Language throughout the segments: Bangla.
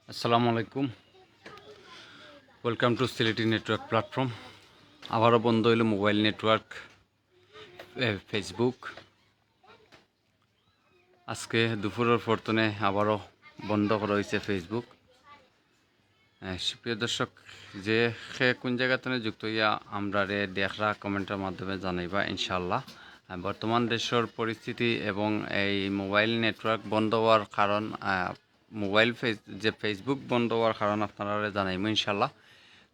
আসসালামু আলাইকুম। Welcome to Sylheti network platform. আবারও বন্ধ হইল মোবাইল নেটওয়ার্ক ফেসবুক। আজকে দুপুরের পরতনে আবারও বন্ধ করা হয়েছে ফেসবুক। সুপ্রিয় দর্শক, যে কোন জায়গাতে যুক্ত হইয়া আমরা দেখরা কমেন্টের মাধ্যমে জানাইবা ইনশাল্লাহ। বর্তমান দেশের পরিস্থিতি এবং এই মোবাইল নেটওয়ার্ক বন্ধ হওয়ার কারণ, ফেসবুক বন্ধ হওয়ার কারণ আপনারা জানাইব ইনশাল্লাহ।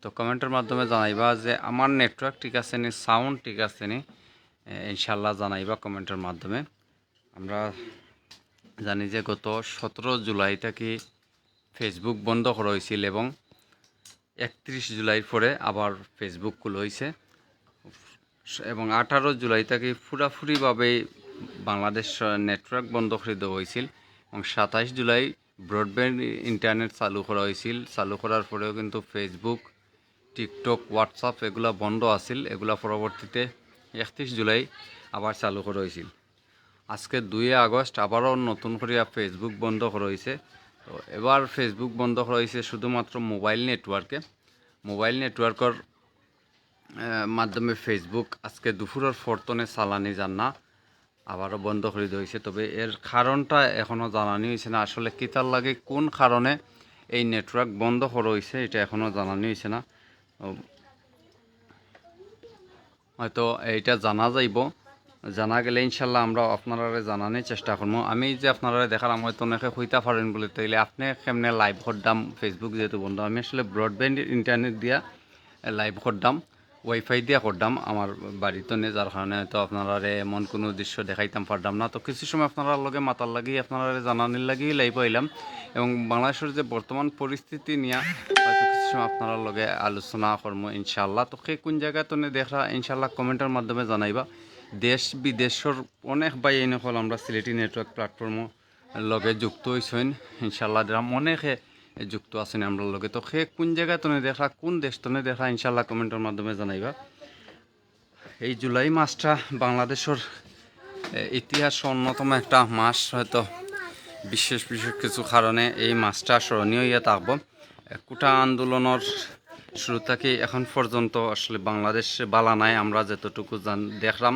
তো কমেন্টের মাধ্যমে জানাইবা যে আমার নেটওয়ার্ক ঠিক আছে নি, সাউন্ড ঠিক আছে নি, ইনশাল্লাহ জানাইবা কমেন্টের মাধ্যমে। আমরা জানি যে গত 17 জুলাই থেকে ফেসবুক বন্ধ করা হয়েছিল এবং 31 জুলাইয়ের পরে আবার ফেসবুক খুলে হয়েছে এবং 18 জুলাই থেকে পুরাপুরিভাবে বাংলাদেশ নেটওয়ার্ক বন্ধ করে দেওয়া হয়েছিল এবং 27 জুলাই ব্রডব্যান্ড ইন্টারনেট চালু করা হয়েছিল। চালু করার পরেও কিন্তু ফেসবুক, টিকটক, হোয়াটসঅ্যাপ এগুলা বন্ধ আছিল। এগুলা পরবর্তীতে 31 জুলাই আবার চালু করা হয়েছিল। আজকে 2 আগস্ট আবারও নতুন করে ফেসবুক বন্ধ করা হয়েছে। তো এবার ফেসবুক বন্ধ করা হয়েছে শুধুমাত্র মোবাইল নেটওয়ার্কে। মোবাইল নেটওয়ার্কের মাধ্যমে ফেসবুক আজকে দুপুরের ফরতনে চালানি যান না, আবারও বন্ধ করে দেওয়া হয়েছে। তবে এর কারণটা এখনও জানানি হয়েছে না। আসলে কিতার লাগে কোন কারণে এই নেটওয়ার্ক বন্ধ করা হয়েছে এটা এখনও জানানি হয়েছে না। হয়তো এইটা জানা যাইব, জানা গেলে ইনশাল্লাহ আমরা আপনারা জানানোর চেষ্টা করবো। আমি যে আপনারা দেখালাম হয়তো অনেকে হইতে পারেন বলে, তাইলে আপনি কেমনে লাইভ করদাম ফেসবুক যেহেতু বন্ধ। আমি আসলে ব্রডব্যান্ড ইন্টারনেট দিয়া লাইভ করদাম, ওয়াইফাই দিয়া করদাম আমার বাড়িতে নেই, যার কারণে হয়তো আপনারা এমন কোনো দৃশ্য দেখাইতাম পারতাম না। তো কিছু সময় আপনারা লগে মাতার লাগি আপনারা জানানির লাগি লাইভ হইলাম এবং বাংলাদেশের যে বর্তমান পরিস্থিতি নিয়ে হয়তো কিছু সময় আপনারা লগে আলোচনা করবো ইনশাল্লাহ। তো কোন জায়গায় তো দেখা ইনশাল্লাহ কমেন্টের মাধ্যমে জানাইবা। দেশ বিদেশের অনেক ভাই এই নকল আমরা সিলেটি নেটওয়ার্ক প্ল্যাটফর্মও লগে যুক্ত হয়েছেন ইনশাল্লাহ, অনেকে যুক্ত আছেন আমরা লগে। তো কোন জায়গায় তনে দেখা, কোন দেশ তনে দেখা ইনশাল্লাহ কমেন্টের মাধ্যমে জানাইবা। এই জুলাই মাসটা বাংলাদেশের ইতিহাস অন্যতম একটা মাস। হয়তো বিশেষ বিশেষ কিছু কারণে এই মাসটা স্মরণীয় হইয়া থাকব। কোটা আন্দোলনের শুরু থেকে এখন পর্যন্ত আসলে বাংলাদেশ বালা নাই, আমরা যতটুকু দেখলাম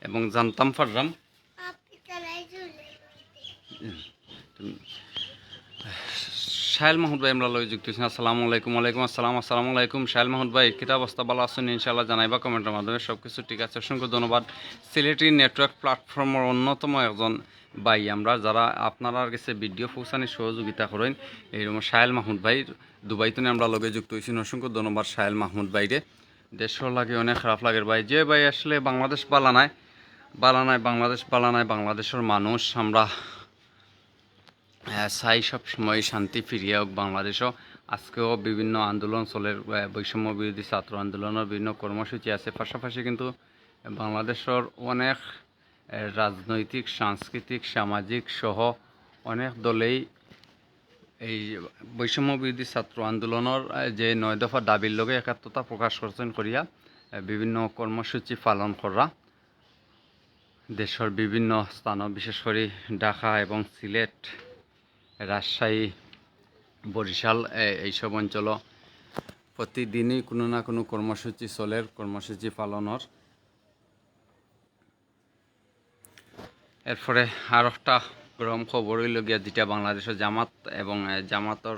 এবং জানতাম পারলাম। শাহেল মাহমুদ ভাই আমরা লগে যুক্ত হয়েছেন। আসসালামু আলাইকুম। ওয়ালাইকুম আসসালাম। আসসালামু আলাইকুম শাহেল মাহমুদ ভাই, কিতা অবস্থা? ভালো আছেন ইনশাল্লাহ? জানাইবা কমেন্টের মাধ্যমে। সব কিছু ঠিক আছে, অসংখ্য ধন্যবাদ। সিলেটি নেটওয়ার্ক প্ল্যাটফর্মের অন্যতম একজন ভাই আমরা, যারা আপনারা কাছে ভিডিও পৌঁছানোর সহযোগিতা করেন, এইরকম শাহেল মাহমুদ ভাই দুবাইতে আমরা লগে যুক্ত হয়েছেন। অসংখ্য ধন্যবাদ শাহেল মাহমুদ ভাইরে। দেশের লাগে অনেক খারাপ লাগে ভাই, যে ভাই আসলে বাংলাদেশ বালা নাই, বাংলাদেশ বালা নাই। বাংলাদেশের মানুষ আমরা চাই সব সময় শান্তি ফিরিয়ে হোক বাংলাদেশও। আজকেও বিভিন্ন আন্দোলন চলে, বৈষম্য বিরোধী ছাত্র আন্দোলনের বিভিন্ন কর্মসূচি আছে। পাশাপাশি কিন্তু বাংলাদেশের অনেক রাজনৈতিক, সাংস্কৃতিক, সামাজিক সহ অনেক দলেই এই বৈষম্য বিরোধী ছাত্র আন্দোলনের যে 9 দফা দাবির লগে একাত্মতা প্রকাশ করছেন করিয়া বিভিন্ন কর্মসূচি পালন করা দেশের বিভিন্ন স্থান, বিশেষ করে ঢাকা এবং সিলেট, রাজশাহী, বরিশাল এইসব অঞ্চল প্রতিদিনই কোনো না কোনো কর্মসূচি চলে, কর্মসূচি পালনের। এরপরে আর একটা গরম খবর হইল গিয়া, যেটা বাংলাদেশের জামাত এবং জামাতর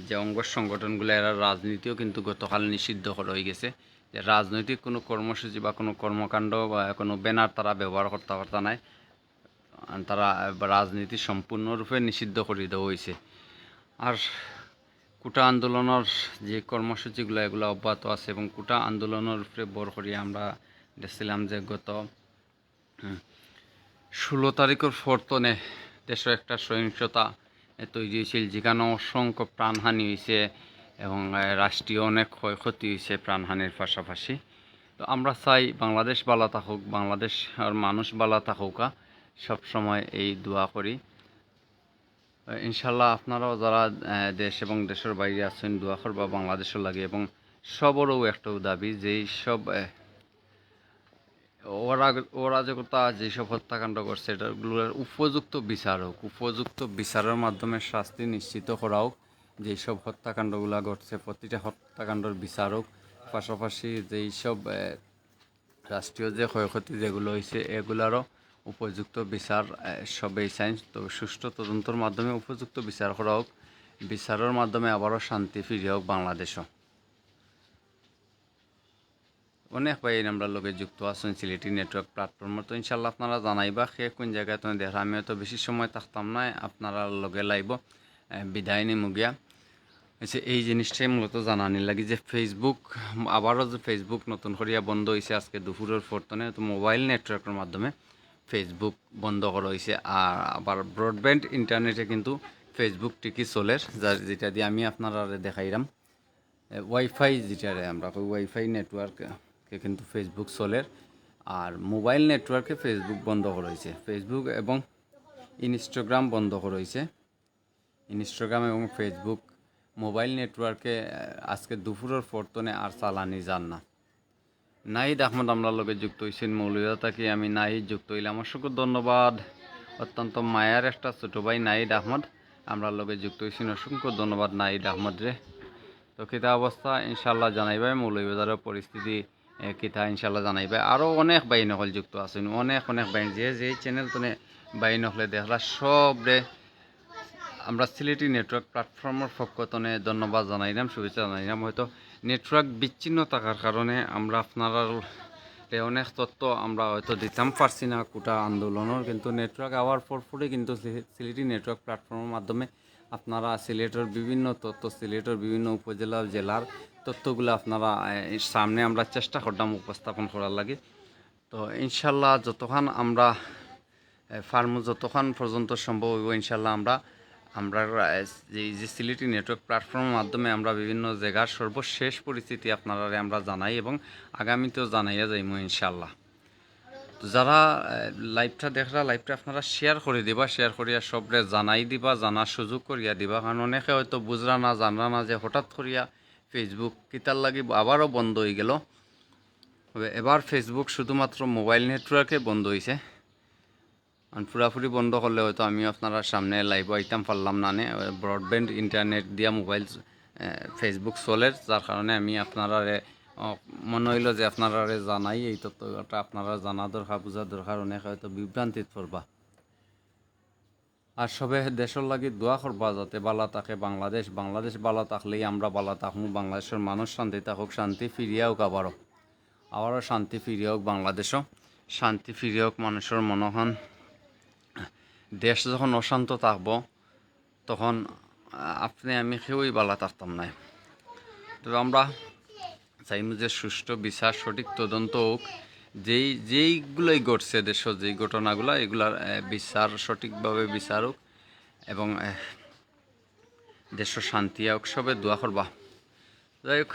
যে অঙ্গ সংগঠনগুলো, এরা রাজনীতিও কিন্তু গতকাল নিষিদ্ধ করা হয়ে গেছে। যে রাজনৈতিক কোনো কর্মসূচি বা কোনো কর্মকাণ্ড বা কোনো ব্যানার তারা ব্যবহার করতে পারতা নাই, তারা রাজনীতি সম্পূর্ণরূপে নিষিদ্ধ করে দেওয়া হয়েছে। আর কোটা আন্দোলনের যে কর্মসূচিগুলো এগুলো অব্যাহত আছে এবং কোটা আন্দোলনের উপরে ভর করিয়া আমরা দেখছিলাম যে গত 16 তারিখের ফরতনে দেশের একটা সহিংসতা তৈরি হয়েছিল, যেখানে অসংখ্য প্রাণহানি হয়েছে এবং রাষ্ট্রীয় অনেক ক্ষয়ক্ষতি হয়েছে প্রাণহানির পাশাপাশি। তো আমরা চাই বাংলাদেশ ভালো থাকুক, বাংলাদেশ আর মানুষ ভালো থাকুক, সবসময় এই দোয়া করি ইনশাল্লাহ। আপনারাও যারা দেশ এবং দেশের বাইরে আছেন দোয়া করবা বাংলাদেশের লাগে। এবং সবরও একটা দাবি, যেই সব অরাজকতা যেসব হত্যাকাণ্ড করছে এটাগুলোর উপযুক্ত বিচার হোক, উপযুক্ত বিচারের মাধ্যমে শাস্তি নিশ্চিত করা হোক। যেই সব হত্যাকাণ্ডগুলো ঘটছে প্রতিটা হত্যাকাণ্ডর বিচারক, পাশাপাশি যেই সব রাষ্ট্রীয় যে ক্ষয়ক্ষতি যেগুলো হয়েছে এগুলারও উপযুক্ত বিচার সবেই চাই। তো সুষ্ঠু তদন্তের মাধ্যমে উপযুক্ত বিচার করা হোক, বিচারের মাধ্যমে আবারও শান্তি ফিরে হোক বাংলাদেশও। অনেক ভাই আমরা লগে যুক্ত আছেন সিলেটি নেটওয়ার্ক প্ল্যাটফর্মে, তো ইনশাল্লাহ আপনারা জানাইবা সে কোন জায়গায় তুমি দেখা। আমি হয়তো বেশি সময় থাকতাম না, আপনারা লগে লাইব বিদায় নিমুগিয়া হচ্ছে এই জিনিসটাই মূলত জানানি লাগে যে ফেসবুক আবারও যে ফেসবুক নতুন করিয়া বন্ধ হয়েছে আজকে দুপুরের পরতনে, তো মোবাইল নেটওয়ার্কের মাধ্যমে ফেসবুক বন্ধ করা হয়েছে। আর আবার ব্রডব্যান্ড ইন্টারনেটে কিন্তু ফেসবুক ঠিকই চলে, যার যেটা দিয়ে আমি আপনারা দেখাইলাম ওয়াইফাই যেটারে আমরা ওয়াইফাই নেটওয়ার্কে কিন্তু ফেসবুক চলে। আর মোবাইল নেটওয়ার্কে ফেসবুক বন্ধ করা হয়েছে, ফেসবুক এবং ইনস্টাগ্রাম বন্ধ করা হয়েছে। ইনস্টাগ্রাম এবং ফেসবুক মোবাইল নেটওয়ার্কে আজকে দুপুরের পরতনে আর চালানি যান না। নাহিদ আহমদ আমরা লগে যুক্ত হয়েছেন মৌলভীবাজার থেকে, আমি নাহিদ যুক্ত হইলাম, অসংখ্য ধন্যবাদ। অত্যন্ত মায়ার একটা ছোটো ভাই নাহিদ আহমদ আমরা লগে যুক্ত হয়েছেন, অসংখ্য ধন্যবাদ নাহিদ আহমদ রে। তো কিতা অবস্থা ইনশাল্লাহ জানাইবে, মৌলভীবাজারের পরিস্থিতি কিতা ইনশাল্লাহ জানাইবে। আরও অনেক বাই নকল যুক্ত আছেন, অনেক বাই যে চ্যানেল তো বাই নকলে দেখলা সব রে আমরা সিলেটি নেটওয়ার্ক প্ল্যাটফর্মের পক্ষতনে ধন্যবাদ জানাইলাম, শুভেচ্ছা জানাইলাম। হয়তো নেটওয়ার্ক বিচ্ছিন্ন থাকার কারণে আমরা আপনারা অনেক তথ্য আমরা হয়তো দিতাম পারছি না কোটা আন্দোলনের, কিন্তু নেটওয়ার্ক আওয়ার পরে কিন্তু সিলেটি নেটওয়ার্ক প্ল্যাটফর্মের মাধ্যমে আপনারা সিলেটের বিভিন্ন তথ্য, সিলেটের বিভিন্ন উপজেলা জেলার তথ্যগুলো আপনারা সামনে আমরা চেষ্টা করতাম উপস্থাপন করার লাগে। তো ইনশাল্লাহ যতক্ষণ আমরা ফার্মু যতক্ষণ পর্যন্ত সম্ভব হইব ইনশাল্লাহ আমরা যে সিলেটি নেটওয়ার্ক প্ল্যাটফর্মের মাধ্যমে আমরা বিভিন্ন জায়গার সর্বশেষ পরিস্থিতি আপনারা আমরা জানাই এবং আগামীতেও জানাইয়া যাইব ইনশাল্লাহ। তো যারা লাইভটা দেখরা লাইভটা আপনারা শেয়ার করে দিবা, শেয়ার করিয়া সবরে জানাই দিবা, জানার সুযোগ করিয়া দিবা। কারণ অনেকে হয়তো বুঝরা না জানরা না যে হঠাৎ করিয়া ফেসবুক কিতার লাগি আবারও বন্ধ হয়ে গেল। এবার ফেসবুক শুধুমাত্র মোবাইল নেটওয়ার্কে বন্ধ হয়েছে, পুরাপুরি বন্ধ করলে হয়তো আমি আপনারা সামনে লাইভ আইতাম পারলাম না। ব্রডব্যান্ড ইন্টারনেট দিয়া মোবাইল ফেসবুক চলে, যার কারণে আমি আপনারা মনে হইল যে আপনারা জানাই এই তথ্যটা আপনারা জানা দরকার, বোঝা দরকার। অনেক হয়তো বিভ্রান্তিত পড়বা। আর সবে দেশের লাগি দোয়া করবা যাতে বালা থাকে বাংলাদেশ বালা থাকলেই আমরা বালা থাকবো, বাংলাদেশের মানুষ শান্তি থাকুক, শান্তি ফিরিয়ে হোক আবারও শান্তি ফিরিয়ে হোক, বাংলাদেশও শান্তি ফিরিয়ে হোক। মানুষের মনোহন দেশ যখন অশান্ত থাকবো তখন আপনি আমি কেউই বালা থাকতাম না। তবে আমরা চাইব যে সুষ্ঠু বিচার, সঠিক তদন্ত হোক, যেইগুলোই ঘটছে দেশের যেই ঘটনাগুলো এগুলার বিচার সঠিকভাবে বিচার হোক এবং দেশের শান্তি হোক, সবে দোয়া করবা। যাই হোক,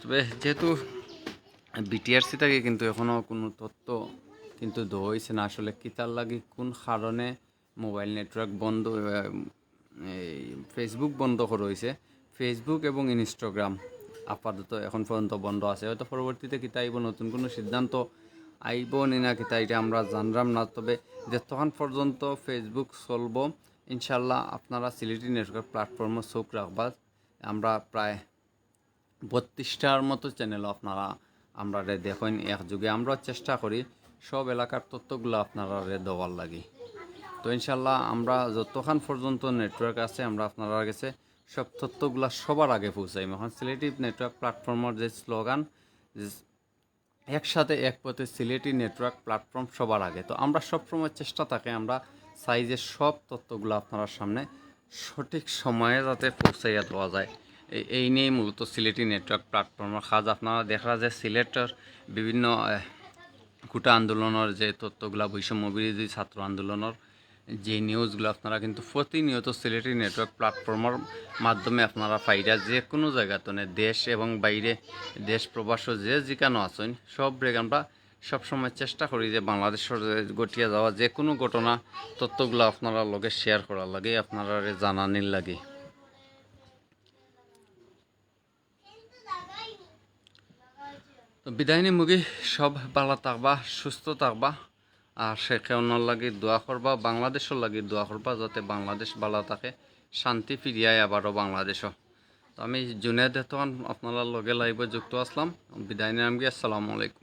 তবে যেহেতু বিটিআরসি থেকে কিন্তু এখনও কোনো তথ্য কিন্তু দেওয়া হয়েছে না আসলে কিতার লাগি কোন কারণে মোবাইল নেটওয়ার্ক বন্ধ, এই ফেসবুক বন্ধ করা হয়েছে। ফেসবুক এবং ইনস্টাগ্রাম আপাতত এখন পর্যন্ত বন্ধ আছে, হয়তো পরবর্তীতে কিতা আইব, নতুন কোনো সিদ্ধান্ত আইব নি না কিতা এটা আমরা জানলাম না। তবে যতক্ষণ পর্যন্ত ফেসবুক চলব ইনশাল্লাহ আপনারা সিলেটি নেটওয়ার্ক প্ল্যাটফর্মে চোখ রাখবা। আমরা প্রায় 32টার মতো চ্যানেল আপনারা আমরা দেখেন একযোগে, আমরা চেষ্টা করি সব এলাকার তথ্যগুলো আপনারা দেওয়ার লাগে। তো ইনশাল্লাহ আমরা যতক্ষণ পর্যন্ত নেটওয়ার্ক আছে আমরা আপনারা কাছে সব তথ্যগুলো সবার আগে পৌঁছাই। এখন সিলেটি নেটওয়ার্ক প্ল্যাটফর্মের যে স্লোগান, একসাথে এক পথে সিলেটি নেটওয়ার্ক প্ল্যাটফর্ম সবার আগে, তো আমরা সবসময় চেষ্টা থাকে আমরা চাই যে সব তথ্যগুলো আপনার সামনে সঠিক সময়ে যাতে পৌঁছাইয়া দেওয়া যায়। এই নিয়েই মূলত সিলেটি নেটওয়ার্ক প্ল্যাটফর্মের কাজ। আপনারা দেখা যায় সিলেটের বিভিন্ন কোটা আন্দোলনের যে তথ্যগুলো, বৈষম্য বিরোধী ছাত্র আন্দোলনের যে নিউজগুলো আপনারা কিন্তু প্রতিনিয়ত সিলেটি নেটওয়ার্ক প্ল্যাটফর্মের মাধ্যমে আপনারা পাইরা যে কোনো জায়গাতে দেশ এবং বাইরে দেশ প্রবাস যে যেখানে আছেন সব আমরা সবসময় চেষ্টা করি যে বাংলাদেশের ঘটিয়ে যাওয়া যে কোনো ঘটনা তথ্যগুলো আপনারা লগে শেয়ার করার লাগে, আপনারা জানানির লাগে। তো বিদায় নিয়ে মুগি সব ভালো থাকবা, সুস্থ থাকবা। আর শেখে অন্যর লাগি দোয়া করবা, বাংলাদেশের লাগি দোয়া করবা যাতে বাংলাদেশ ভালো থাকে, শান্তি ফিরিয়ায় আবারও বাংলাদেশও। তো আমি জুনেদ তখন আপনারা লগে লাইভে যুক্ত আসলাম, বিদায় নিলাম গিয়ে। আসসালামু আলাইকুম।